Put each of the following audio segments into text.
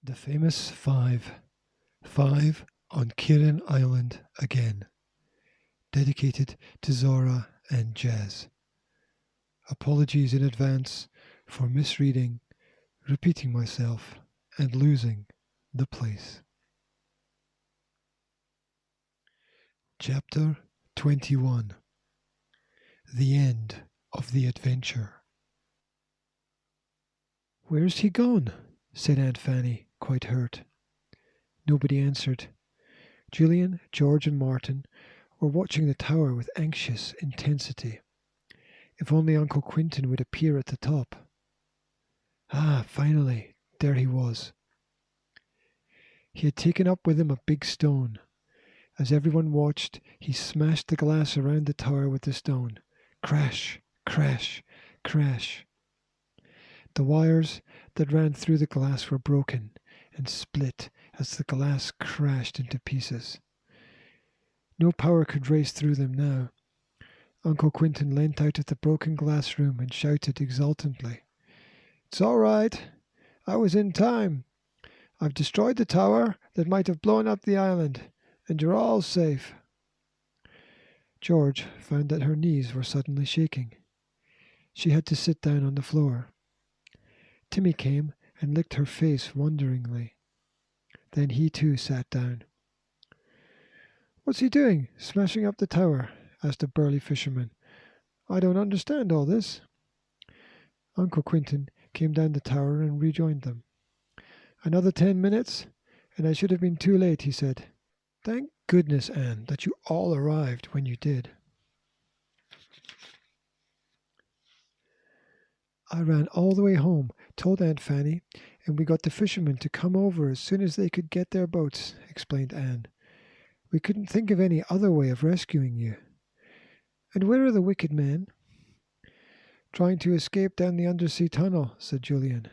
The famous five. Five on Kirrin Island again. Dedicated to Zorah and Jez. Apologies in advance for misreading, repeating myself, and losing the place. Chapter 21. The End of the Adventure. "Where's he gone?" said Aunt Fanny, quite hurt. Nobody answered. Julian, George and Martin were watching the tower with anxious intensity. If only Uncle Quentin would appear at the top. Ah, finally, there he was. He had taken up with him a big stone. As everyone watched, he smashed the glass around the tower with the stone. Crash, crash, crash. The wires that ran through the glass were broken and split as the glass crashed into pieces. No power could race through them now. Uncle Quentin leant out of the broken glass room and shouted exultantly, "It's all right. I was in time. I've destroyed the tower that might have blown up the island, and you're all safe." George found that her knees were suddenly shaking. She had to sit down on the floor. Timmy came and licked her face wonderingly. Then he too sat down. "What's he doing, smashing up the tower?" asked a burly fisherman. "I don't understand all this." Uncle Quentin came down the tower and rejoined them. "Another 10 minutes, and I should have been too late," he said. "Thank goodness, Anne, that you all arrived when you did." "I ran all the way home, told Aunt Fanny, and we got the fishermen to come over as soon as they could get their boats," explained Anne. "We couldn't think of any other way of rescuing you." "And where are the wicked men?" "Trying to escape down the undersea tunnel," said Julian.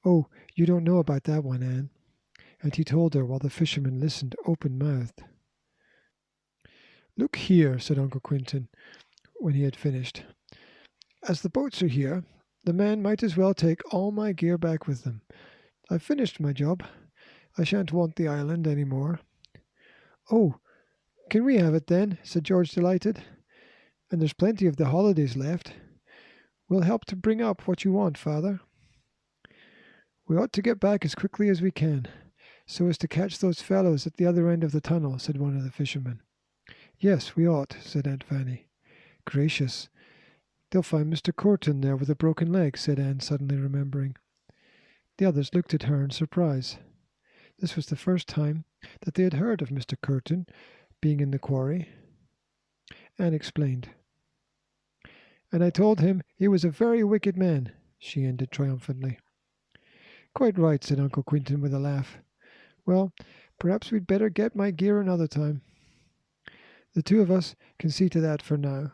"Oh, you don't know about that one, Anne." And he told her while the fishermen listened open-mouthed. "Look here," said Uncle Quentin, when he had finished. "As the boats are here, the men might as well take all my gear back with them. I've finished my job. I shan't want the island any more." "Oh, can we have it then?" said George, delighted. "And there's plenty of the holidays left. We'll help to bring up what you want, Father." "We ought to get back as quickly as we can, so as to catch those fellows at the other end of the tunnel," said one of the fishermen. "Yes, we ought," said Aunt Fanny. "Gracious, they'll find Mr. Kirrin there with a broken leg," said Anne, suddenly remembering. The others looked at her in surprise. This was the first time that they had heard of Mr. Kirrin being in the quarry. Anne explained. "And I told him he was a very wicked man," she ended triumphantly. "Quite right," said Uncle Quentin with a laugh. "Well, perhaps we'd better get my gear another time." "The two of us can see to that for now,"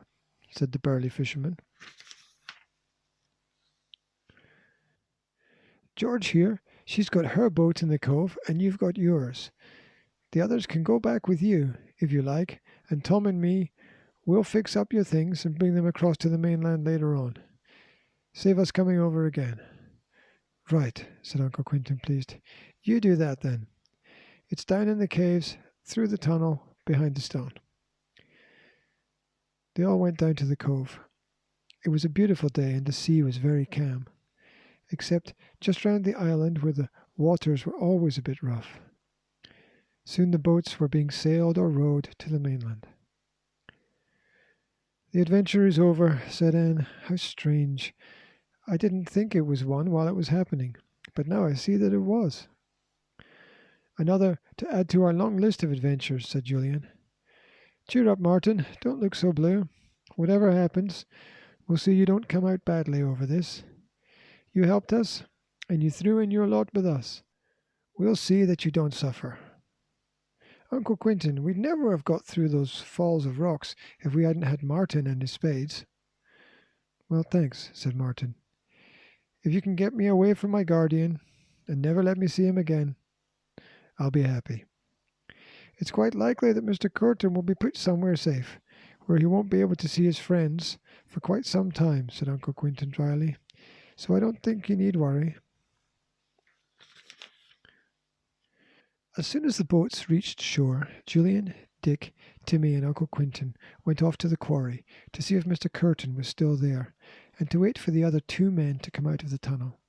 said the burly fisherman. "George here, she's got her boat in the cove, and you've got yours. The others can go back with you, if you like, and Tom and me will fix up your things and bring them across to the mainland later on. Save us coming over again." "Right," said Uncle Quentin, pleased. "You do that, then. It's down in the caves, through the tunnel, behind the stone." They all went down to the cove. It was a beautiful day, and the sea was very calm, except just round the island where the waters were always a bit rough. Soon the boats were being sailed or rowed to the mainland. "The adventure is over," said Anne. "How strange. I didn't think it was one while it was happening, but now I see that it was." "Another to add to our long list of adventures," said Julian. "Cheer up, Martin. Don't look so blue. Whatever happens, we'll see you don't come out badly over this. You helped us, and you threw in your lot with us. We'll see that you don't suffer. Uncle Quentin, we'd never have got through those falls of rocks if we hadn't had Martin and his spades." "Well, thanks," said Martin. "If you can get me away from my guardian, and never let me see him again, I'll be happy." "It's quite likely that Mr. Kirrin will be put somewhere safe, where he won't be able to see his friends for quite some time," said Uncle Quentin dryly. "So I don't think you need worry." As soon as the boats reached shore, Julian, Dick, Timmy, and Uncle Quinton went off to the quarry to see if Mr. Kirrin was still there, and to wait for the other two men to come out of the tunnel.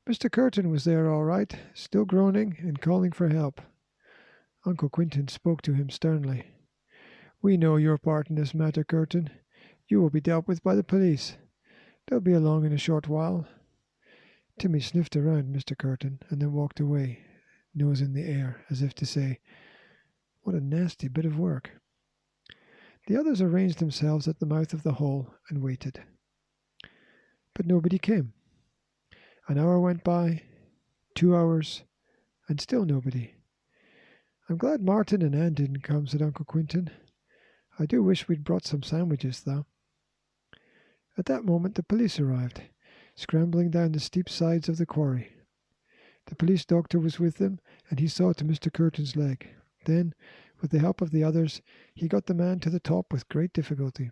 Mr. Kirrin was there all right, still groaning and calling for help. Uncle Quinton spoke to him sternly. "We know your part in this matter, Kirrin. You will be dealt with by the police. They'll be along in a short while." Timmy sniffed around Mr. Kirrin and then walked away, nose in the air, as if to say, "What a nasty bit of work." The others arranged themselves at the mouth of the hole and waited. But nobody came. An hour went by, 2 hours, and still nobody. "I'm glad Martin and Anne didn't come," said Uncle Quinton. "I do wish we'd brought some sandwiches, though." At that moment the police arrived, scrambling down the steep sides of the quarry. The police doctor was with them, and he saw to Mr. Kirton's leg. Then, with the help of the others, he got the man to the top with great difficulty.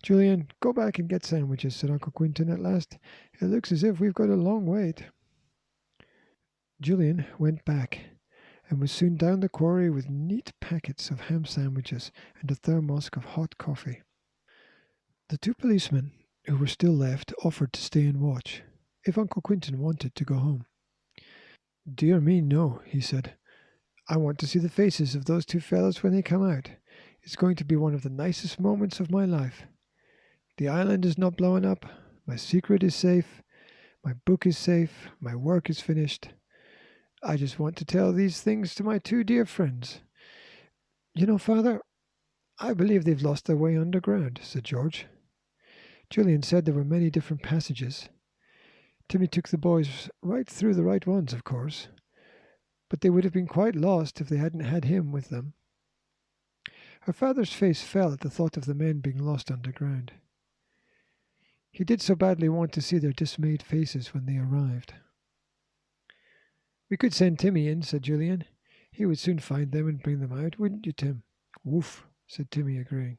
"Julian, go back and get sandwiches," said Uncle Quinton at last. "It looks as if we've got a long wait." Julian went back, and was soon down the quarry with neat packets of ham sandwiches and a thermos of hot coffee. The two policemen who were still left offered to stay and watch, if Uncle Quinton wanted to go home. "Dear me, no," he said. "I want to see the faces of those two fellows when they come out. It's going to be one of the nicest moments of my life. The island is not blowing up, my secret is safe, my book is safe, my work is finished. I just want to tell these things to my two dear friends." "You know, Father, I believe they've lost their way underground," said George. Julian said there were many different passages. Timmy took the boys right through the right ones, of course, but they would have been quite lost if they hadn't had him with them. Her father's face fell at the thought of the men being lost underground. He did so badly want to see their dismayed faces when they arrived. "We could send Timmy in," said Julian. "He would soon find them and bring them out, wouldn't you, Tim?" "Woof," said Timmy, agreeing.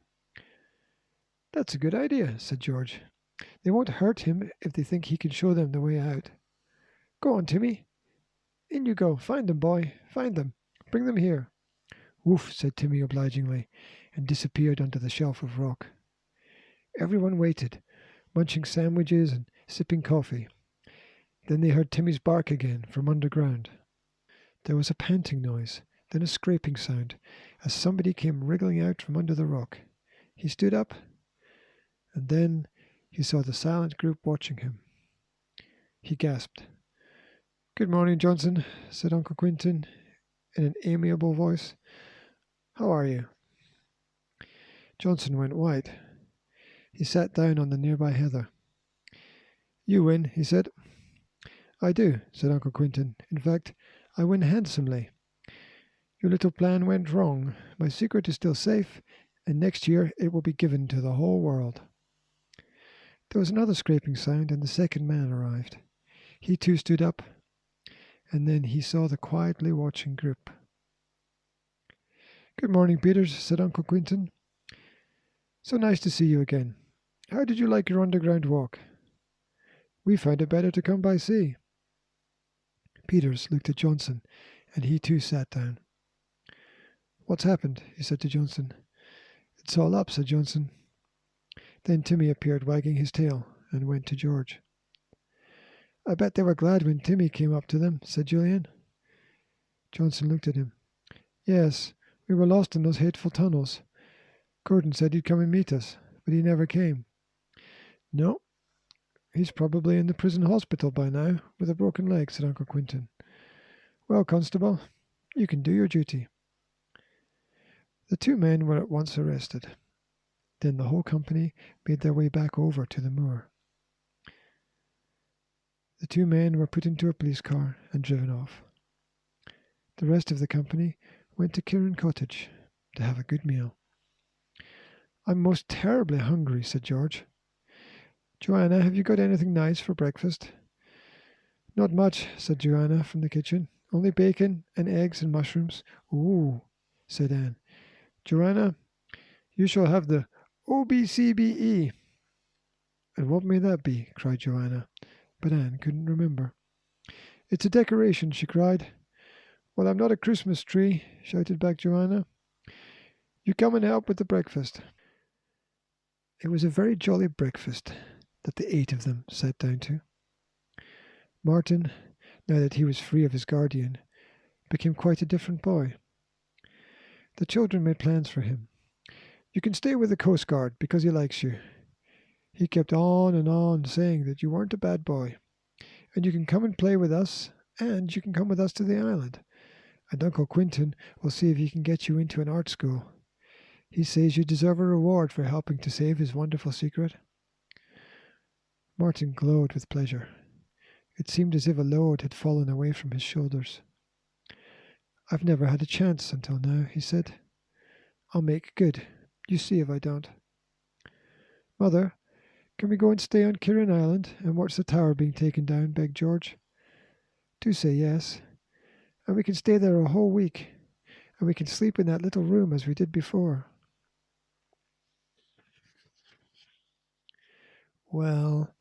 "That's a good idea," said George. "They won't hurt him if they think he can show them the way out. Go on, Timmy. In you go. Find them, boy. Find them. Bring them here." "Woof," said Timmy obligingly, and disappeared under the shelf of rock. Everyone waited, munching sandwiches and sipping coffee. Then they heard Timmy's bark again from underground. There was a panting noise, then a scraping sound, as somebody came wriggling out from under the rock. He stood up, and then he saw the silent group watching him. He gasped. "Good morning, Johnson," said Uncle Quinton in an amiable voice. "How are you?" Johnson went white. He sat down on the nearby heather. "You win," he said. "I do," said Uncle Quinton. "In fact, I win handsomely. Your little plan went wrong. My secret is still safe, and next year it will be given to the whole world." There was another scraping sound, and the second man arrived. He too stood up, and then he saw the quietly watching group. "Good morning, Peters," said Uncle Quinton. "So nice to see you again. How did you like your underground walk?" "We found it better to come by sea." Peters looked at Johnson, and he too sat down. "What's happened?" he said to Johnson. "It's all up," said Johnson. Then Timmy appeared, wagging his tail, and went to George. "I bet they were glad when Timmy came up to them," said Julian. Johnson looked at him. "Yes, we were lost in those hateful tunnels. Gordon said he'd come and meet us, but he never came." "No, he's probably in the prison hospital by now, with a broken leg," said Uncle Quinton. "Well, Constable, you can do your duty." The two men were at once arrested. Then the whole company made their way back over to the moor. The two men were put into a police car and driven off. The rest of the company went to Kirrin Cottage to have a good meal. "I'm most terribly hungry," said George. "Joanna, have you got anything nice for breakfast?" "Not much," said Joanna from the kitchen. "Only bacon and eggs and mushrooms." "Ooh," said Anne. "Joanna, you shall have the OBCBE." "And what may that be?" cried Joanna, but Anne couldn't remember. "It's a decoration," she cried. Well, I'm not a Christmas tree, shouted back Joanna. You come and help with the breakfast. It was a very jolly breakfast that the 8 of them sat down to. Martin, now that he was free of his guardian, became quite a different boy. The children made plans for him. You can stay with the Coast Guard because he likes you. He kept on and on saying that you weren't a bad boy, and you can come and play with us, and you can come with us to the island, and Uncle Quinton will see if he can get you into an art school. He says you deserve a reward for helping to save his wonderful secret. Martin glowed with pleasure. It seemed as if a load had fallen away from his shoulders. I've never had a chance until now, he said. I'll make good. You see if I don't. Mother, can we go and stay on Kirrin Island and watch the tower being taken down? Begged George. Do say yes. And we can stay there a whole week. And we can sleep in that little room as we did before. Well,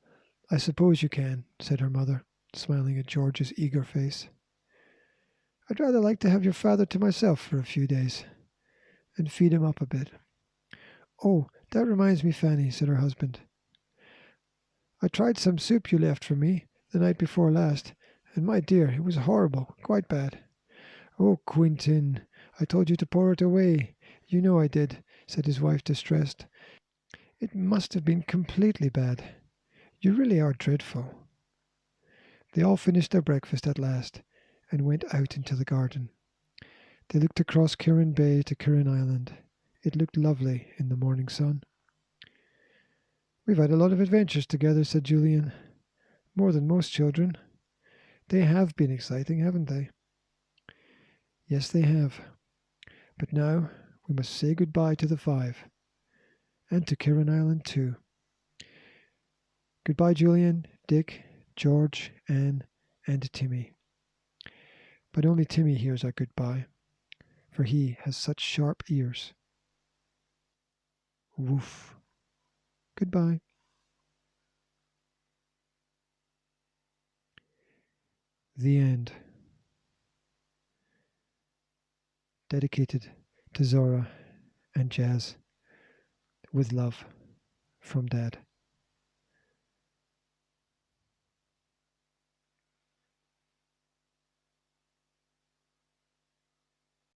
I suppose you can, said her mother, smiling at George's eager face. I'd rather like to have your father to myself for a few days, and feed him up a bit. Oh, that reminds me, Fanny, said her husband. I tried some soup you left for me the night before last, and my dear, it was horrible, quite bad. Oh, Quintin, I told you to pour it away. You know I did, said his wife, distressed. It must have been completely bad. You really are dreadful. They all finished their breakfast at last, and went out into the garden. They looked across Kirrin Bay to Kirrin Island. It looked lovely in the morning sun. We've had a lot of adventures together, said Julian. More than most children. They have been exciting, haven't they? Yes, they have. But now we must say goodbye to the 5. And to Kirrin Island too. Goodbye, Julian, Dick, George, Anne, and Timmy. But only Timmy hears our goodbye, for he has such sharp ears. Woof. Goodbye. The end. Dedicated to Zorah and Jazz, with love from Dad.